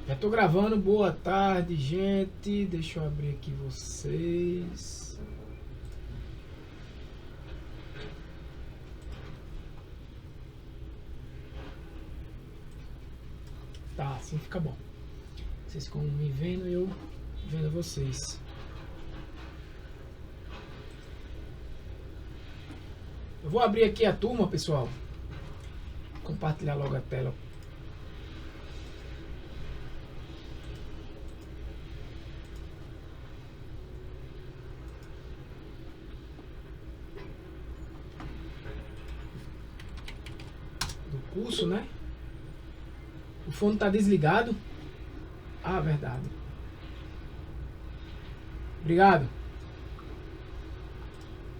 Já tô gravando, boa tarde, gente. Deixa eu abrir aqui vocês. Tá, assim fica bom. Vocês ficam me vendo e eu vendo vocês. Eu vou abrir aqui a turma, pessoal. Compartilhar logo a tela. Do curso, né? O fone tá desligado. Ah, verdade. Obrigado.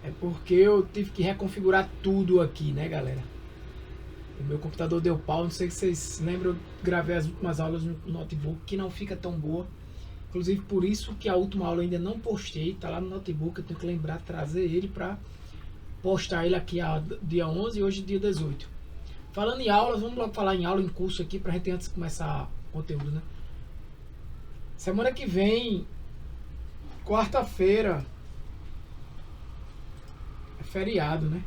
É porque eu tive que reconfigurar tudo aqui, né, galera? O meu computador deu pau, não sei se vocês lembram, eu gravei as últimas aulas no notebook, que não fica tão boa. Inclusive por isso que a última aula eu ainda não postei, tá lá no notebook, eu tenho que lembrar de trazer ele pra postar ele aqui dia 11 e hoje dia 18. Falando em aulas, vamos logo falar em aula, em curso aqui, pra gente antes de começar o conteúdo, né? Semana que vem, quarta-feira, é feriado, né?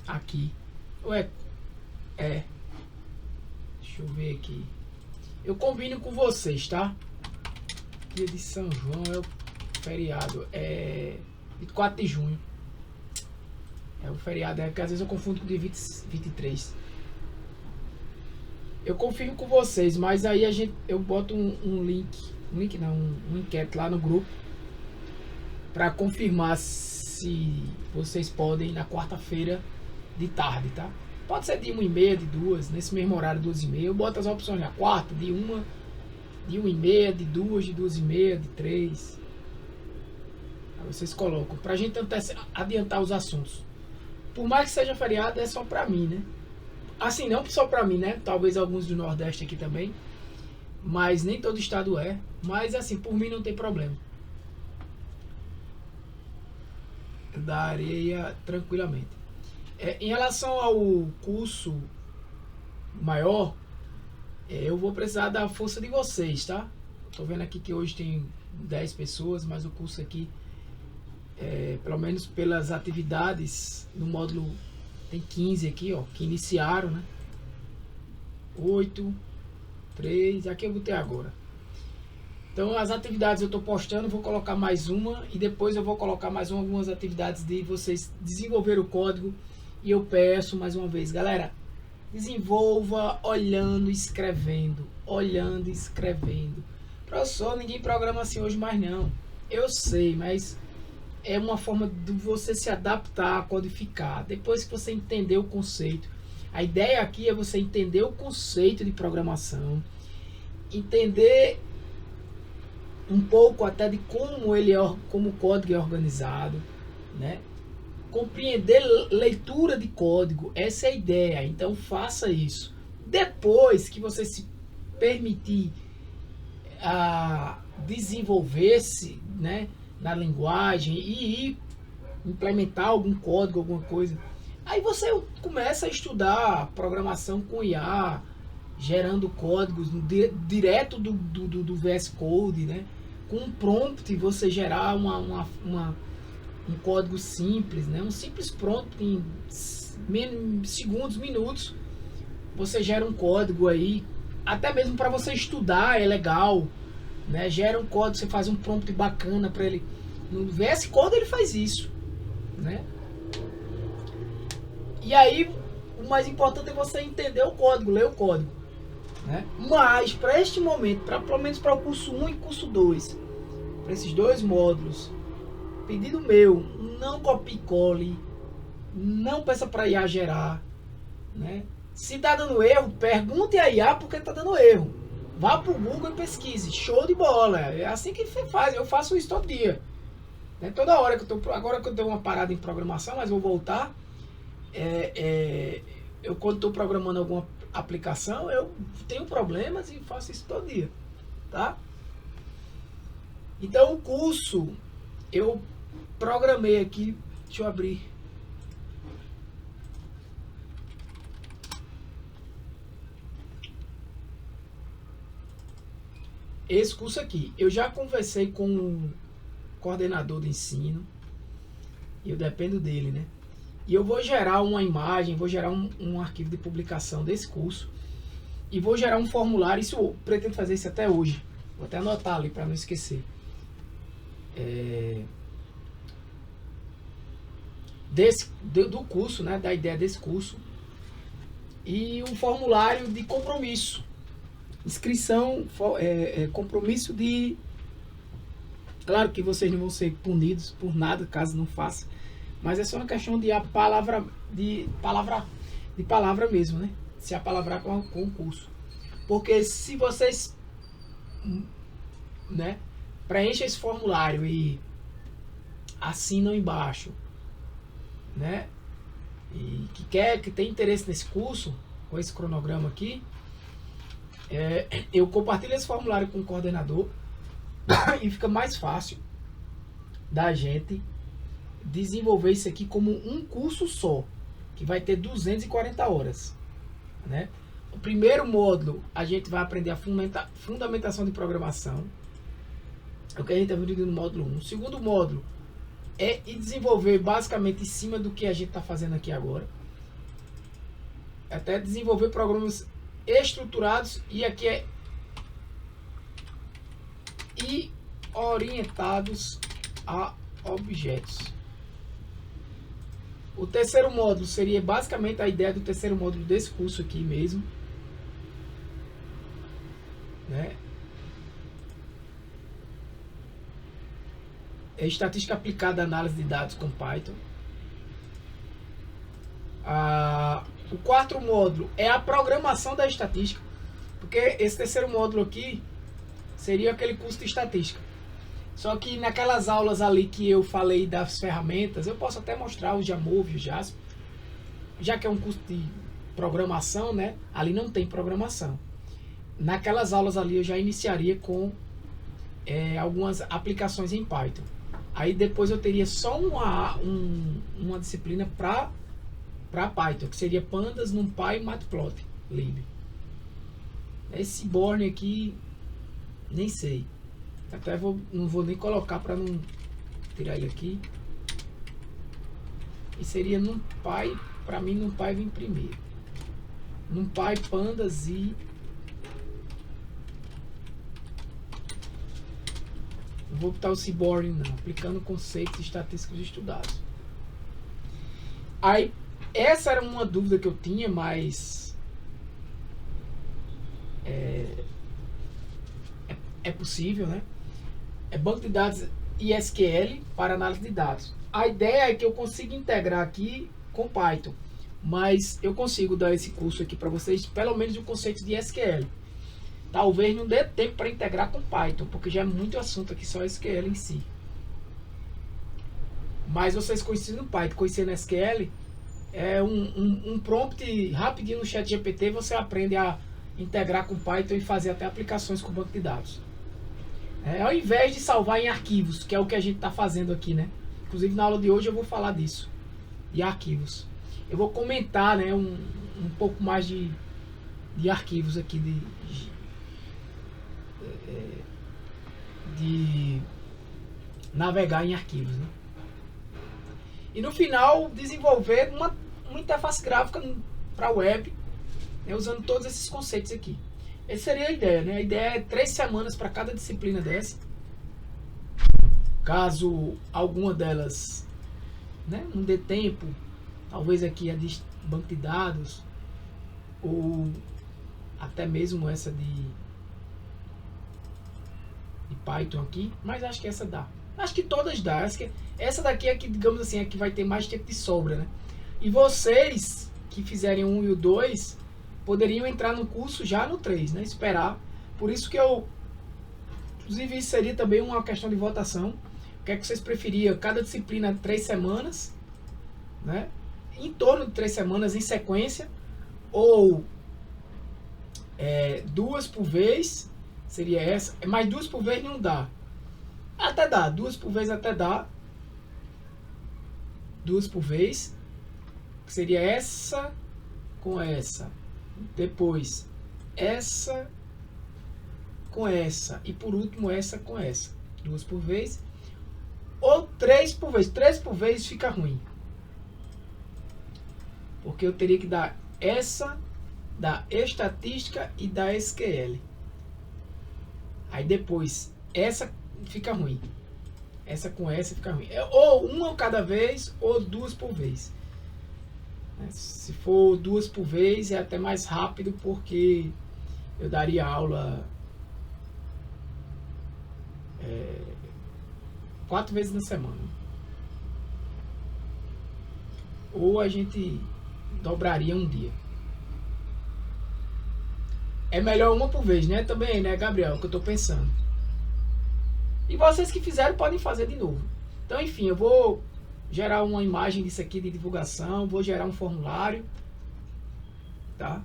Aqui. Ué, é. Deixa eu ver aqui. Eu combino com vocês, tá? Dia de São João é o feriado. É 24 de junho. É o feriado, é que às vezes eu confundo com o dia 23. Eu confirmo com vocês, mas aí eu boto um link. Um link não, um enquete lá no grupo. Pra confirmar se vocês podem ir na quarta-feira de tarde, tá? Pode ser de 1h30, de 2, nesse mesmo horário, 2h30. Eu boto as opções na quarta, de 1, de 1h30, de 2, de 2h30, de 3. Aí vocês colocam, pra gente adiantar os assuntos. Por mais que seja feriado, é só pra mim, né? Assim, não só pra mim, né? Talvez alguns do Nordeste aqui também. Mas nem todo estado é. Mas assim, por mim não tem problema. Da areia tranquilamente. Em relação ao curso maior, eu vou precisar da força de vocês, tá? Tô vendo aqui que hoje tem 10 pessoas, mas o curso aqui, pelo menos pelas atividades no módulo, tem 15 aqui, ó, que iniciaram, né? 8, 3, aqui eu botei agora. Então as atividades eu estou postando, vou colocar mais uma e depois eu vou colocar mais algumas atividades de vocês desenvolver o código. E eu peço mais uma vez, galera, desenvolva olhando e escrevendo. Olhando e escrevendo. Professor, ninguém programa assim hoje mais não. Eu sei, mas é uma forma de você se adaptar, codificar. Depois que você entender o conceito. A ideia aqui é você entender o conceito de programação. Entender um pouco até de como como o código é organizado, né? Compreender leitura de código, essa é a ideia. Então faça isso. Depois que você se permitir desenvolver-se, né, na linguagem e implementar algum código, alguma coisa, aí você começa a estudar programação com IA, gerando códigos direto do VS Code, né? Com um prompt você gerar um código simples, né? Um simples prompt em segundos, minutos, você gera um código aí, até mesmo para você estudar é legal, né? Gera um código, você faz um prompt bacana para ele. No VS Code ele faz isso, né? E aí o mais importante é você entender o código, ler o código, né? Mas para este momento, pelo menos para o curso 1 e curso 2, para esses dois módulos, pedido meu, não copie e cole, não peça para IA gerar, né? Se tá dando erro, pergunte a IA porque tá dando erro. Vá pro Google e pesquise. Show de bola. É assim que você faz. Eu faço isso todo dia. Né? Toda hora que eu tô. Agora que eu dei uma parada em programação, mas vou voltar. Eu quando estou programando alguma aplicação, eu tenho problemas e faço isso todo dia. Tá? Então o curso eu programei aqui, deixa eu abrir. esse curso aqui. Eu já conversei com o coordenador de ensino, e eu dependo dele, né? E eu vou gerar uma imagem, vou gerar um arquivo de publicação desse curso, e vou gerar um formulário. Isso eu pretendo fazer isso até hoje. Vou até anotar ali para não esquecer. Do curso, né? Da ideia desse curso. E um formulário de compromisso. Inscrição, compromisso de... Claro que vocês não vão ser punidos por nada, caso não faça. Mas é só uma questão de palavra mesmo, né? Se apalavrar com o curso. Porque se vocês, né, preenchem esse formulário e assinam embaixo, né? E que tem interesse nesse curso, com esse cronograma aqui, eu compartilho esse formulário com o coordenador e fica mais fácil da gente desenvolver isso aqui como um curso só, que vai ter 240 horas, né? O primeiro módulo a gente vai aprender a fundamentação de programação, é o que a gente está vendo no módulo 1. O segundo módulo é desenvolver basicamente em cima do que a gente está fazendo aqui agora, até desenvolver programas estruturados e aqui e orientados a objetos. O terceiro módulo seria basicamente a ideia do terceiro módulo desse curso aqui mesmo, né? É estatística aplicada à análise de dados com Python. O quarto módulo é a programação da estatística, porque esse terceiro módulo aqui seria aquele curso de estatística. Só que naquelas aulas ali que eu falei das ferramentas, eu posso até mostrar o Jamove, o Jasper, já que é um curso de programação, né? Ali não tem programação. Naquelas aulas ali eu já iniciaria com algumas aplicações em Python. Aí depois eu teria só uma disciplina para Python, que seria Pandas, NumPy e Matplotlib. Esse Born aqui, nem sei. Até não vou nem colocar para não tirar ele aqui. E seria NumPy, para mim NumPy vem primeiro. NumPy, Pandas e... Não vou botar o Seaborn não, aplicando conceitos estatísticos estudados. Aí, essa era uma dúvida que eu tinha, mas é possível, né? É banco de dados e SQL para análise de dados. A ideia é que eu consiga integrar aqui com Python, mas eu consigo dar esse curso aqui para vocês, pelo menos o conceito de SQL. Talvez não dê tempo para integrar com Python, porque já é muito assunto aqui, só SQL em si. Mas vocês conhecendo Python, conhecendo SQL, é um prompt rapidinho no ChatGPT, você aprende a integrar com Python e fazer até aplicações com banco de dados. Ao invés de salvar em arquivos, que é o que a gente está fazendo aqui, né? Inclusive na aula de hoje eu vou falar disso, de arquivos. Eu vou comentar, né, um pouco mais de arquivos aqui, de navegar em arquivos, né? E no final desenvolver uma interface gráfica para a web, né, usando todos esses conceitos aqui. Essa seria a ideia, né? A ideia é 3 semanas para cada disciplina dessa. Caso alguma delas, né, não dê tempo, talvez aqui a de banco de dados, ou até mesmo essa de Python aqui, mas acho que essa dá. Acho que todas dá. Acho que essa daqui é que, digamos assim, é que vai ter mais tempo de sobra, né? E vocês que fizerem o 1 e o 2 poderiam entrar no curso já no 3, né? Esperar. Por isso que eu... Inclusive, isso seria também uma questão de votação. O que é que vocês preferiam? Cada disciplina 3 semanas, né? Em torno de 3 semanas em sequência. Ou 2 por vez. Seria essa. Mas 2 por vez não dá. Até dá. 2 por vez até dá. 2 por vez. Que seria essa com essa. Depois essa com essa. E por último, essa com essa. 2 por vez. Ou 3 por vez. 3 por vez fica ruim. Porque eu teria que dar essa da estatística e da SQL. Aí depois, essa fica ruim. Essa com essa fica ruim. Ou uma cada vez, ou 2 por vez. Se for 2 por vez, é até mais rápido, porque eu daria aula 4 vezes na semana. Ou a gente dobraria um dia. É melhor uma por vez, né? Também, né, Gabriel? É o que eu tô pensando. E vocês que fizeram podem fazer de novo. Então, enfim, eu vou gerar uma imagem disso aqui de divulgação, vou gerar um formulário, tá?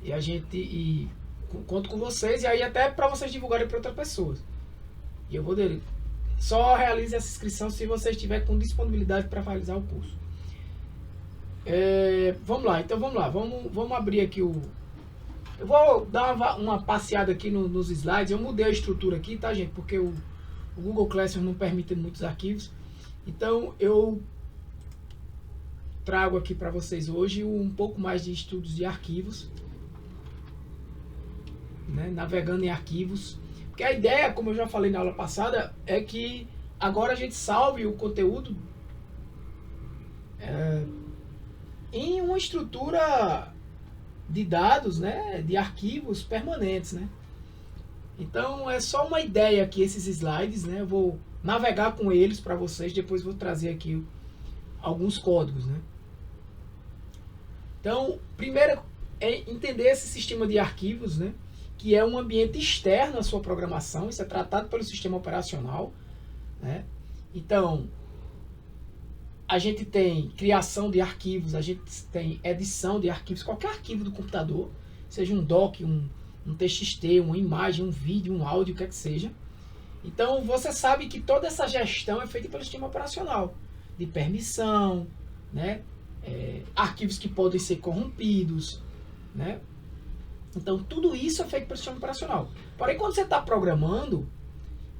E a gente conto com vocês, e aí até para vocês divulgarem para outras pessoas. E eu vou dizer, só realize essa inscrição se você estiver com disponibilidade para realizar o curso. Vamos lá, então vamos lá, vamos abrir aqui o... Eu vou dar uma passeada aqui nos slides. Eu mudei a estrutura aqui, tá, gente? Porque o Google Classroom não permite muitos arquivos. Então eu trago aqui para vocês hoje um pouco mais de estudos de arquivos, né? Navegando em arquivos. Porque a ideia, como eu já falei na aula passada, é que agora a gente salve o conteúdo em uma estrutura de dados, né, de arquivos permanentes, né? Então é só uma ideia aqui esses slides, né? Eu vou navegar com eles para vocês, depois vou trazer aqui alguns códigos, né? Então, primeiro é entender esse sistema de arquivos, né, que é um ambiente externo à sua programação, isso é tratado pelo sistema operacional, né? Então, a gente tem criação de arquivos, a gente tem edição de arquivos, qualquer arquivo do computador, seja um doc, um TXT, uma imagem, um vídeo, um áudio, o que é que seja. Então você sabe que toda essa gestão é feita pelo sistema operacional, de permissão, né? Arquivos que podem ser corrompidos, né? Então tudo isso é feito pelo sistema operacional. Porém, quando você está programando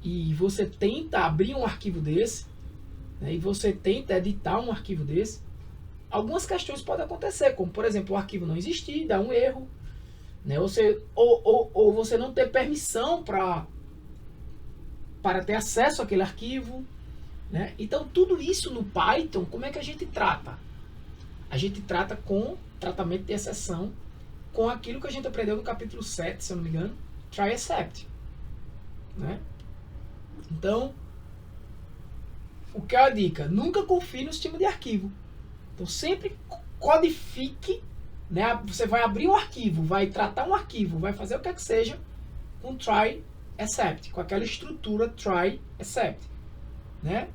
e você tenta abrir um arquivo desse, e você tenta editar um arquivo desse, algumas questões podem acontecer, como por exemplo o arquivo não existir, dá um erro, né? Ou você não ter permissão para ter acesso àquele arquivo, né? Então tudo isso no Python, como é que a gente trata? A gente trata com tratamento de exceção, com aquilo que a gente aprendeu no capítulo 7, se eu não me engano, try except, né? Então, o que é a dica? Nunca confie no sistema de arquivo. Então sempre codifique, né? Você vai abrir um arquivo, vai tratar um arquivo, vai fazer o que é que seja com try except, com aquela estrutura try except, né?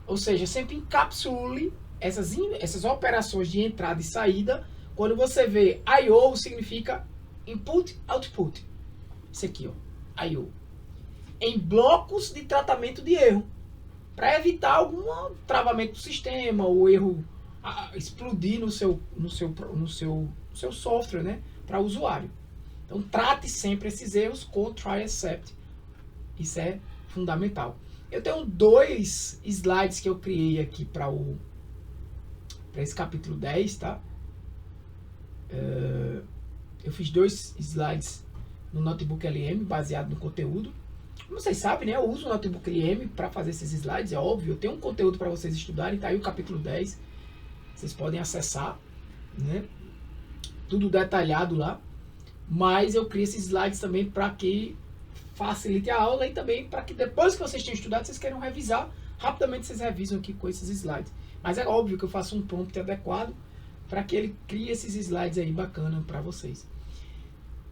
Ou seja, sempre encapsule essas operações de entrada e saída. Quando você vê I/O, significa input, output. Isso aqui, ó, I/O. Em blocos de tratamento de erro, para evitar algum travamento do sistema, ou erro explodir no seu software, né, para o usuário. Então trate sempre esses erros com try except. Isso é fundamental. Eu tenho 2 slides que eu criei aqui para esse capítulo 10, tá? Eu fiz 2 slides no Notebook LM, baseado no conteúdo. Como vocês sabem, né, eu uso o Notebook LM para fazer esses slides, é óbvio. Eu tenho um conteúdo para vocês estudarem, tá aí o capítulo 10. Vocês podem acessar, né? Tudo detalhado lá. Mas eu criei esses slides também para que facilite a aula e também para que depois que vocês tenham estudado, vocês queiram revisar, rapidamente vocês revisam aqui com esses slides. Mas é óbvio que eu faço um prompt adequado para que ele crie esses slides aí bacana para vocês.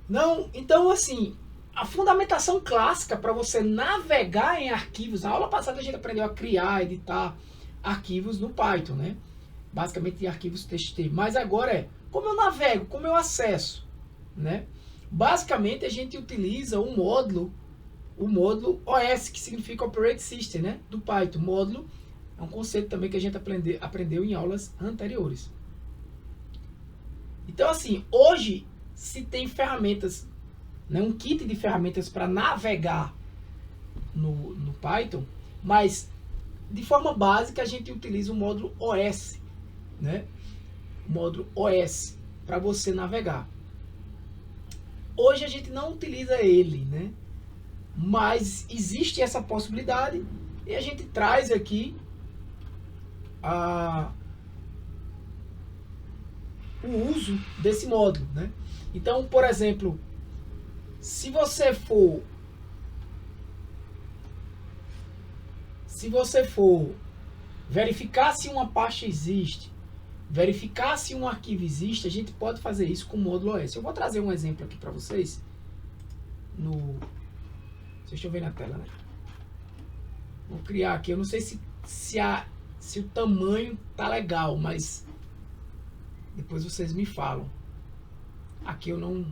Não, então assim, a fundamentação clássica para você navegar em arquivos, na aula passada a gente aprendeu a criar, editar arquivos no Python, né? Basicamente de arquivos TXT. Mas agora como eu navego, como eu acesso, né? Basicamente a gente utiliza o módulo OS, que significa Operating System, né? Do Python. Módulo é um conceito também que a gente aprendeu em aulas anteriores. Então assim, hoje se tem ferramentas né? Um kit de ferramentas para navegar no Python, mas de forma básica a gente utiliza o módulo OS, né? O módulo OS para você navegar. Hoje a gente não utiliza ele, né? Mas existe essa possibilidade e a gente traz aqui o uso desse módulo, né? Então, por exemplo, se você for verificar se uma pasta existe, verificar se um arquivo existe, a gente pode fazer isso com o módulo OS. Eu vou trazer um exemplo aqui para vocês. Vocês estão vendo na tela, né? Vou criar aqui. Eu não sei se o tamanho tá legal, mas depois vocês me falam. Aqui eu não...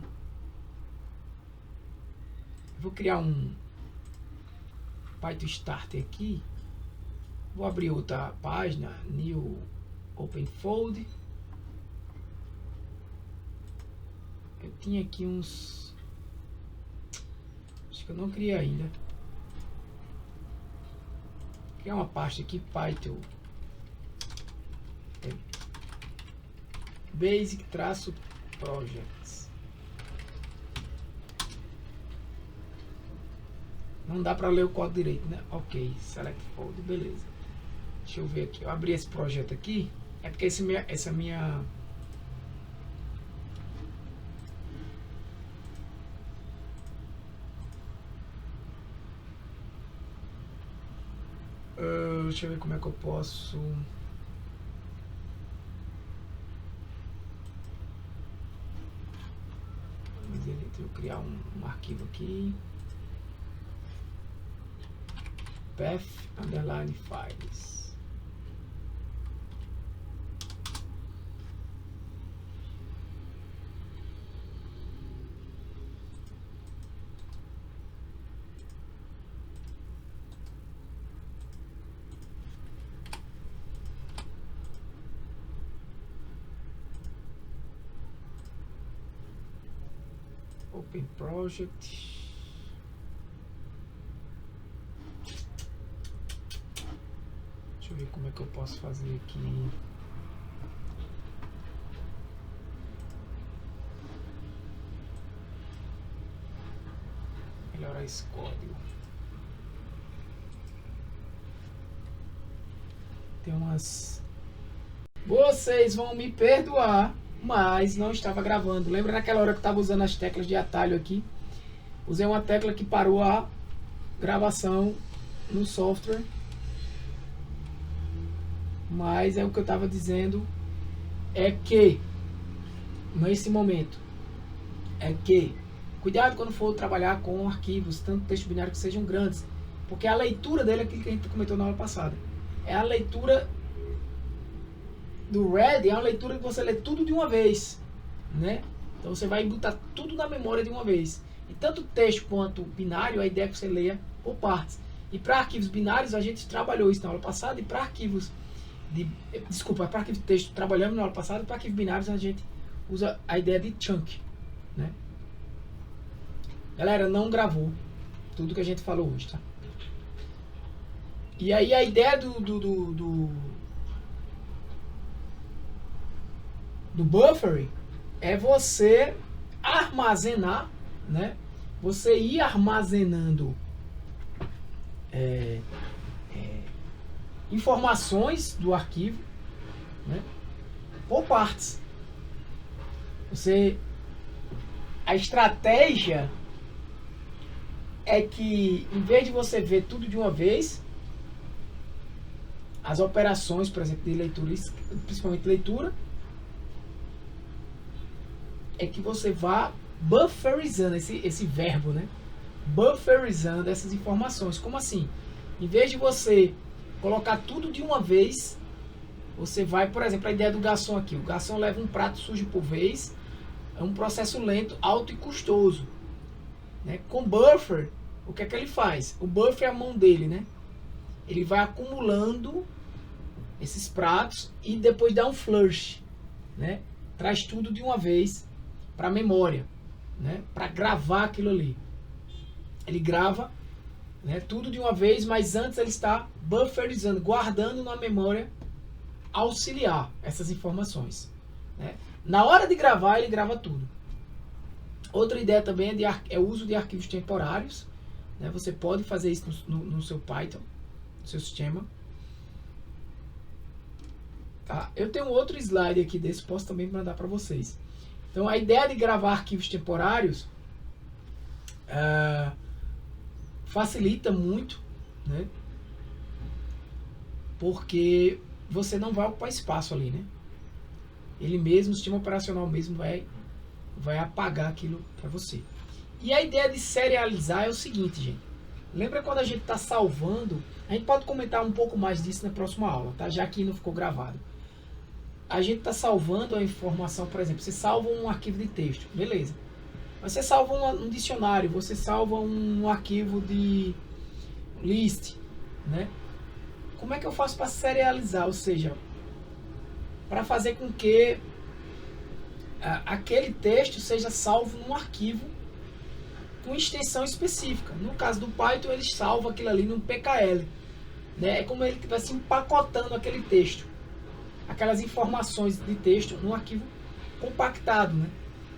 Vou criar um Python Starter aqui. Vou abrir outra página, New Open Fold. Eu tinha aqui uns... Acho que eu não criei ainda. Vou criar uma pasta aqui, Python Basic-Projects. Não dá para ler o código direito, né? Ok, Select Fold, beleza. Deixa eu ver aqui. Eu abri esse projeto aqui. É porque essa minha... deixa eu ver como é que eu posso... Deixa eu criar um arquivo aqui. Path underline files. Open Project. Deixa eu ver como é que eu posso fazer aqui. Melhorar esse código. Tem umas... Vocês vão me perdoar, mas não estava gravando. Lembra naquela hora que eu estava usando as teclas de atalho aqui? Usei uma tecla que parou a gravação no software. Mas é o que eu estava dizendo, é que nesse momento é que cuidado quando for trabalhar com arquivos, tanto texto binário que sejam grandes, porque a leitura dele é aquilo que a gente comentou na aula passada. É a leitura do read, é uma leitura que você lê tudo de uma vez, né? Então você vai botar tudo na memória de uma vez. E tanto texto quanto binário, a ideia é que você leia por partes. E para arquivos binários a gente trabalhou isso na aula passada, e para arquivos para arquivo de texto trabalhamos na aula passada, para arquivos binários a gente usa a ideia de chunk, né? Galera, não gravou tudo que a gente falou hoje, tá? E aí a ideia do buffering é você armazenar, né? Você ir armazenando informações do arquivo, né, por partes. A estratégia é que, em vez de você ver tudo de uma vez, as operações, por exemplo, de leitura, principalmente leitura, é que você vá bufferizando, esse verbo, né? Bufferizando essas informações. Como assim? Em vez de você colocar tudo de uma vez, você vai, por exemplo, a ideia do garçom aqui. O garçom leva um prato sujo por vez. É um processo lento, alto e custoso, né? Com buffer, o que é que ele faz? O buffer é a mão dele, né? Ele vai acumulando esses pratos e depois dá um flush, né? Traz tudo de uma vez para a memória. né, para gravar aquilo ali. Ele grava, né, tudo de uma vez, mas antes ele está bufferizando, guardando na memória auxiliar essas informações, né. Na hora de gravar, ele grava tudo. Outra ideia também é o uso de arquivos temporários, né. Você pode fazer isso no seu Python, no seu sistema. Tá? Eu tenho outro slide aqui desse, posso também mandar para vocês. Então, a ideia de gravar arquivos temporários facilita muito, né? Porque você não vai ocupar espaço ali, né? Ele mesmo, o sistema operacional mesmo vai apagar aquilo para você. E a ideia de serializar é o seguinte, gente. Lembra quando a gente está salvando? A gente pode comentar um pouco mais disso na próxima aula, tá? Já que não ficou gravado. A gente está salvando a informação, por exemplo, você salva um arquivo de texto, beleza. Você salva um dicionário, você salva um arquivo de list, né? Como é que eu faço para serializar? Ou seja, para fazer com que aquele texto seja salvo num arquivo com extensão específica. No caso do Python, ele salva aquilo ali num PKL, né? É como ele estivesse empacotando aquele texto, aquelas informações de texto num arquivo compactado, né?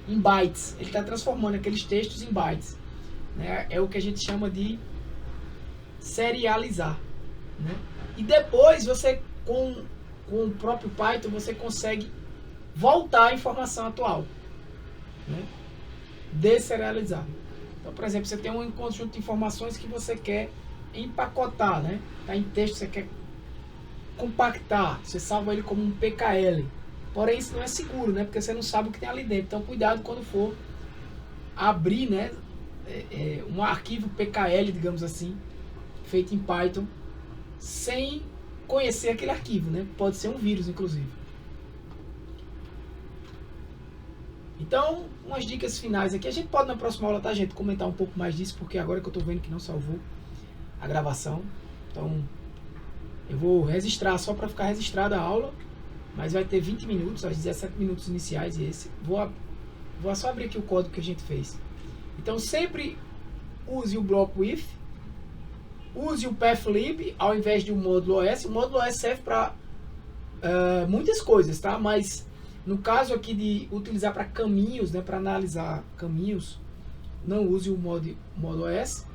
Em bytes. Ele está transformando aqueles textos em bytes, né? É o que a gente chama de serializar, né? E depois você, com o próprio Python, você consegue voltar à informação atual, né? Deserializar. Então, por exemplo, você tem um conjunto de informações que você quer empacotar, né? Tá em texto, você quer compactar, você salva ele como um PKL. Porém, isso não é seguro, né? Porque você não sabe o que tem ali dentro. Então, cuidado quando for abrir, né, um arquivo PKL, digamos assim, feito em Python, sem conhecer aquele arquivo, né? Pode ser um vírus, inclusive. Então, umas dicas finais aqui. A gente pode na próxima aula, tá, gente, comentar um pouco mais disso, porque agora que eu tô vendo que não salvou a gravação. Então, eu vou registrar só para ficar registrada a aula, mas vai ter 20 minutos, os 17 minutos iniciais e esse. Vou só abrir aqui o código que a gente fez. Então, sempre use o bloco if, use o pathlib ao invés de um módulo OS. O módulo OS serve para muitas coisas, tá? Mas no caso aqui de utilizar para caminhos, né, para analisar caminhos, não use o módulo OS.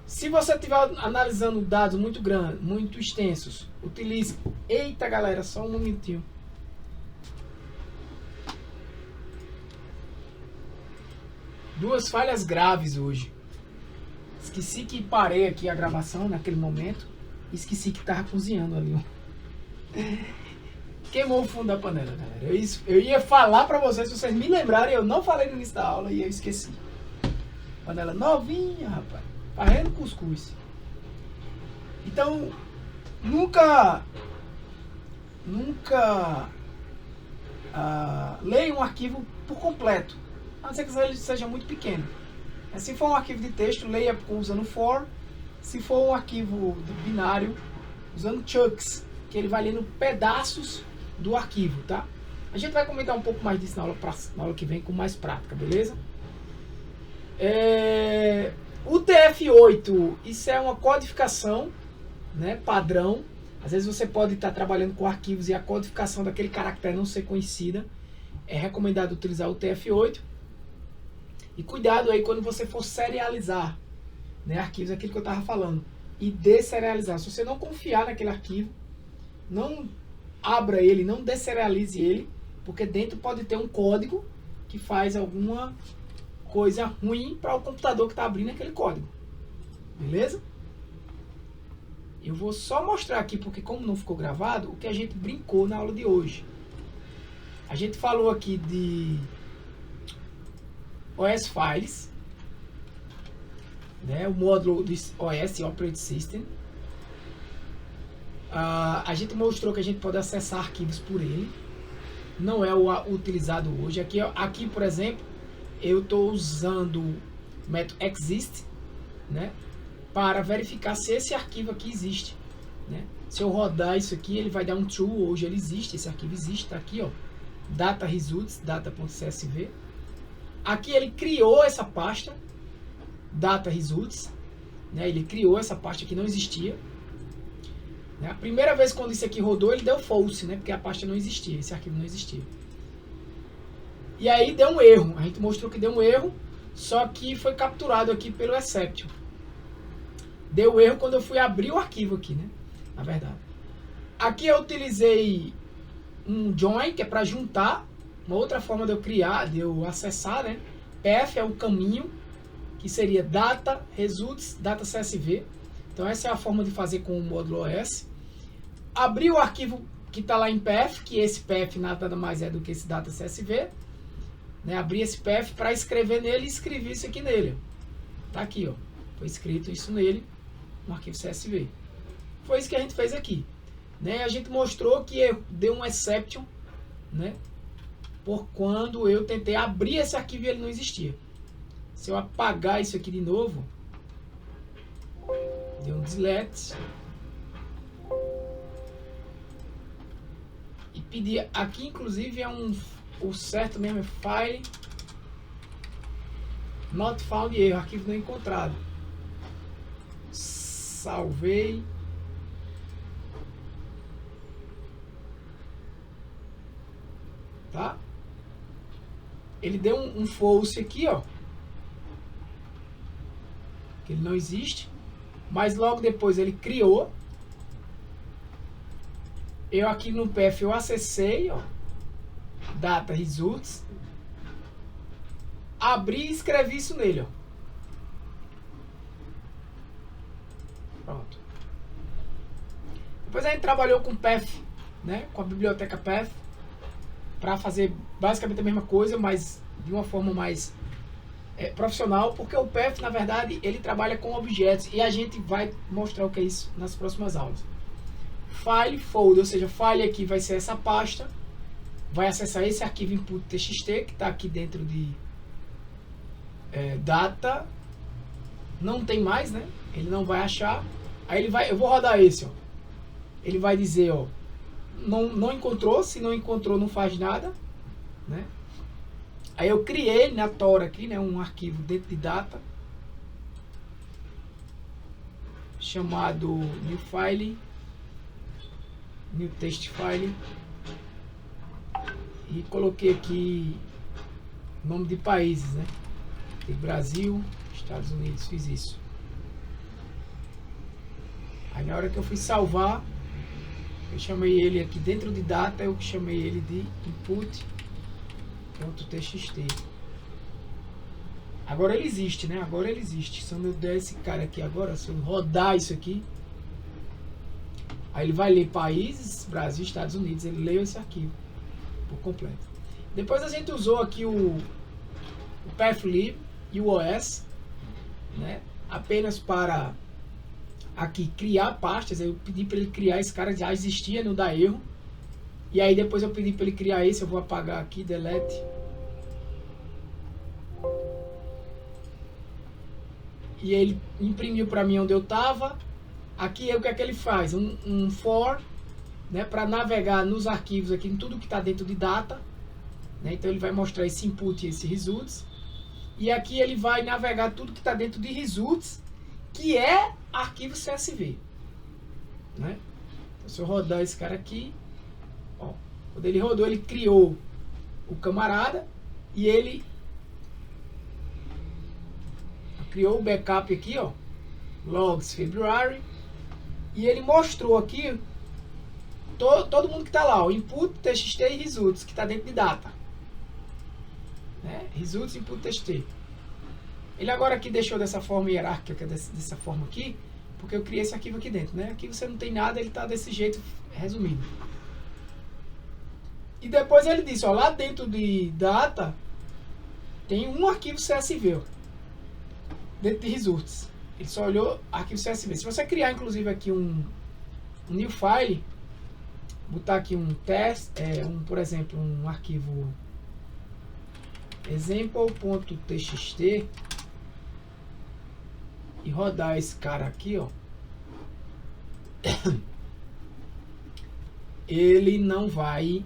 Se você estiver analisando dados muito grandes, muito extensos, utilize... Eita, galera, só um momentinho. Duas falhas graves hoje. Esqueci que parei aqui a gravação naquele momento. Esqueci que estava cozinhando ali. Queimou o fundo da panela, galera. Eu ia falar para vocês, se vocês me lembrarem, eu não falei no início da aula e eu esqueci. Panela novinha, rapaz. Fazendo cuscuz. Então, nunca leia um arquivo por completo, a não ser que ele seja muito pequeno. Se for um arquivo de texto, leia usando for. Se for um arquivo de binário, usando chunks, que ele vai lendo pedaços do arquivo, tá? A gente vai comentar um pouco mais disso na aula que vem com mais prática, beleza? O TF8, isso é uma codificação, né, padrão. Às vezes você pode estar trabalhando com arquivos e a codificação daquele caractere não ser conhecida. É recomendado utilizar o TF8. E cuidado aí quando você for serializar, né, arquivos, aquilo que eu estava falando, e deserializar. Se você não confiar naquele arquivo, não abra ele, não deserialize ele, porque dentro pode ter um código que faz alguma coisa ruim para o computador que está abrindo aquele código. Beleza? Eu vou só mostrar aqui, porque como não ficou gravado, o que a gente brincou na aula de hoje. A gente falou aqui de OS Files, né, o módulo de OS, Operating System. A gente mostrou que a gente pode acessar arquivos por ele. Não é o utilizado hoje. Aqui, por exemplo, eu estou usando o método exist, né, para verificar se esse arquivo aqui existe, né? Se eu rodar isso aqui, ele vai dar um true. Hoje ele existe, esse arquivo existe, está aqui, ó, data results, data.csv. Aqui ele criou essa pasta, data results, né? Ele criou essa pasta que não existia. Né? A primeira vez quando isso aqui rodou, ele deu false, né? Porque a pasta não existia, esse arquivo não existia. E aí deu um erro, a gente mostrou que deu um erro, só que foi capturado aqui pelo exception. Deu erro quando eu fui abrir o arquivo aqui, né? Na verdade. Aqui eu utilizei um join, que é para juntar, uma outra forma de eu criar, de eu acessar, né? Path é o caminho, que seria data, results, data CSV. Então essa é a forma de fazer com o módulo OS. Abrir o arquivo que está lá em path, que esse path nada mais é do que esse data CSV. Né? Abrir esse path para escrever nele e escrever isso aqui nele. Tá aqui, ó. Foi escrito isso nele, no arquivo CSV. Foi isso que a gente fez aqui. Né? A gente mostrou que deu um exception, né? Por quando eu tentei abrir esse arquivo e ele não existia. Se eu apagar isso aqui de novo, deu um delete. E pedir aqui, inclusive, é o certo mesmo, é file not found erro, arquivo não encontrado. Salvei. Tá? Ele deu um false aqui, ó. Que ele não existe. Mas logo depois ele criou. Eu aqui no path eu acessei, ó. Data results. Abri e escrevi isso nele, ó. Pronto. Depois a gente trabalhou com path, né? Com a biblioteca path. Para fazer basicamente a mesma coisa, mas de uma forma mais profissional, porque o path, na verdade, ele trabalha com objetos e a gente vai mostrar o que é isso nas próximas aulas. File folder, ou seja, file aqui vai ser essa pasta, vai acessar esse arquivo input.txt que está aqui dentro de data, não tem mais, né? Ele não vai achar, aí ele vai, eu vou rodar esse, ó. Ele vai dizer, ó, não encontrou, se não encontrou não faz nada, né? Aí eu criei na Tor aqui, né, um arquivo dentro de data chamado new file, new test file, e coloquei aqui nome de países, né? Tem Brasil, Estados Unidos, fiz isso. Aí na hora que eu fui salvar, eu chamei ele aqui dentro de data, eu chamei ele de input.txt. Agora ele existe, né? Agora ele existe. Se eu der esse cara aqui agora, se eu rodar isso aqui, aí ele vai ler países, Brasil, Estados Unidos, ele leu esse arquivo por completo. Depois a gente usou aqui o pathlib e o OS, né? Apenas para aqui criar pastas. Eu pedi para ele criar esse cara, já existia, não dá erro. E aí depois eu pedi para ele criar esse, eu vou apagar aqui, delete. E ele imprimiu para mim onde eu estava. Aqui o que é que ele faz? Um for, né, para navegar nos arquivos aqui, em tudo que está dentro de data. Né? Então ele vai mostrar esse input e esse results. E aqui ele vai navegar tudo que está dentro de results, que é arquivo CSV. Né? Então, se eu rodar esse cara aqui, ó, quando ele rodou, ele criou o camarada e ele criou o backup aqui, ó, logs February, e ele mostrou aqui todo mundo que está lá, o input, txt e results, que está dentro de data. Né? Results, input, txt. Ele agora aqui deixou dessa forma hierárquica, dessa forma aqui, porque eu criei esse arquivo aqui dentro, né? Aqui você não tem nada, ele está desse jeito resumido. E depois ele disse, ó, lá dentro de data tem um arquivo CSV, ó, dentro de results. Ele só olhou arquivo CSV. Se você criar inclusive aqui um new file, botar aqui um teste, por exemplo, um arquivo example.txt e rodar esse cara aqui, ó, ele não vai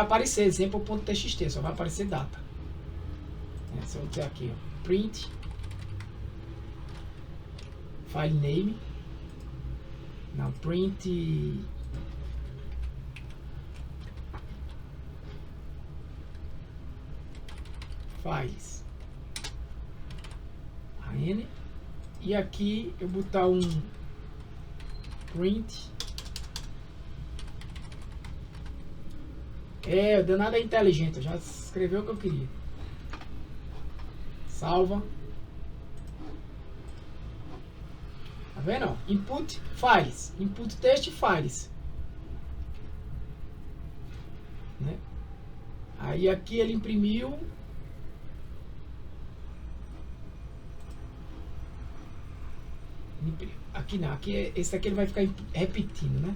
aparecer example.txt, só vai aparecer data. Só vou dizer aqui, ó, print file name, não, print files AN, e aqui eu botar um print. O danado é inteligente, já escreveu o que eu queria. Salva. Tá vendo? Input files, input text files, né? Aí aqui ele imprimiu. Aqui não, aqui esse aqui ele vai ficar repetindo, né?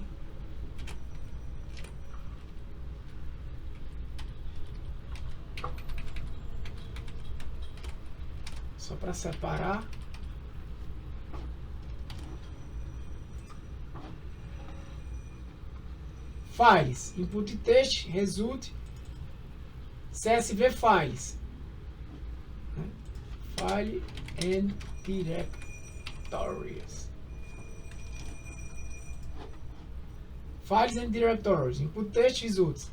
Só para separar. Files, input text, result, CSV files, né? File and directories. Files and directories, input text, results,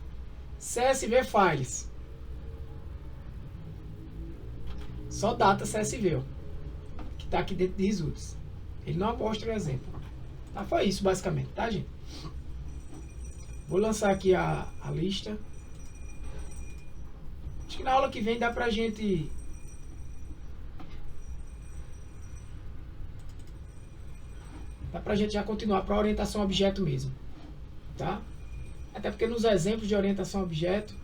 CSV files. Só data CSV, ó, que tá aqui dentro de results. Ele não mostra o exemplo. Tá, foi isso basicamente, tá, gente? Vou lançar aqui a lista. Acho que na aula que vem dá pra gente já continuar para orientação a objeto mesmo, tá? Até porque nos exemplos de orientação a objeto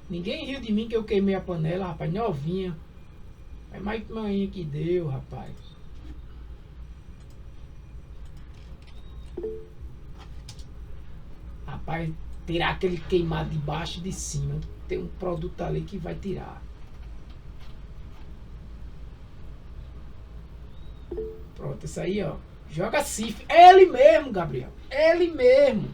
ninguém riu de mim que eu queimei a panela, rapaz, novinha. É mais que manhã que deu, rapaz. Rapaz, tirar aquele queimado de baixo e de cima. Tem um produto ali que vai tirar. Pronto, isso aí, ó. Joga CIF. Ele mesmo, Gabriel. Ele mesmo.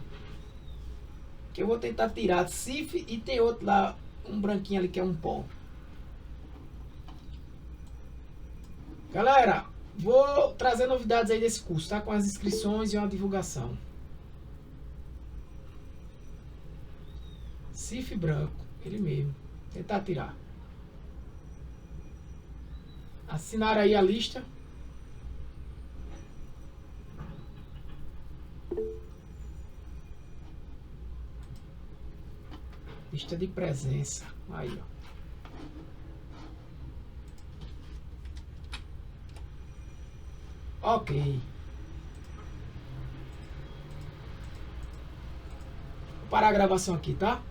Que eu vou tentar tirar CIF e tem outro lá, um branquinho ali que é um pó. Galera, vou trazer novidades aí desse curso, tá? Com as inscrições e uma divulgação. CIF branco, ele mesmo. Tentar tirar. Assinar aí a lista. Lista de presença. Aí, ó. Ok. Vou parar a gravação aqui, tá?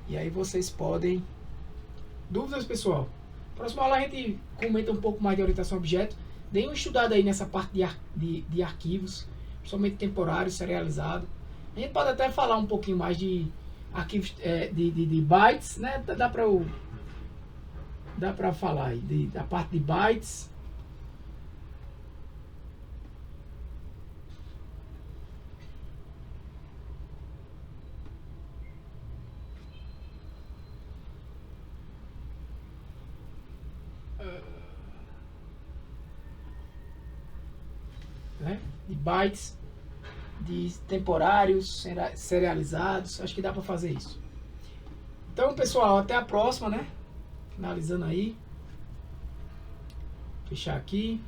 E aí vocês podem... Dúvidas, pessoal? Próxima aula a gente comenta um pouco mais de orientação a objeto. Deem uma estudada aí nessa parte de arquivos, principalmente temporário, serializado. A gente pode até falar um pouquinho mais de arquivos de bytes, né? Dá pra falar aí da parte de bytes. Né? De bytes, de temporários, serializados. Acho que dá para fazer isso. Então, pessoal, até a próxima, né? Finalizando aí. Fechar aqui.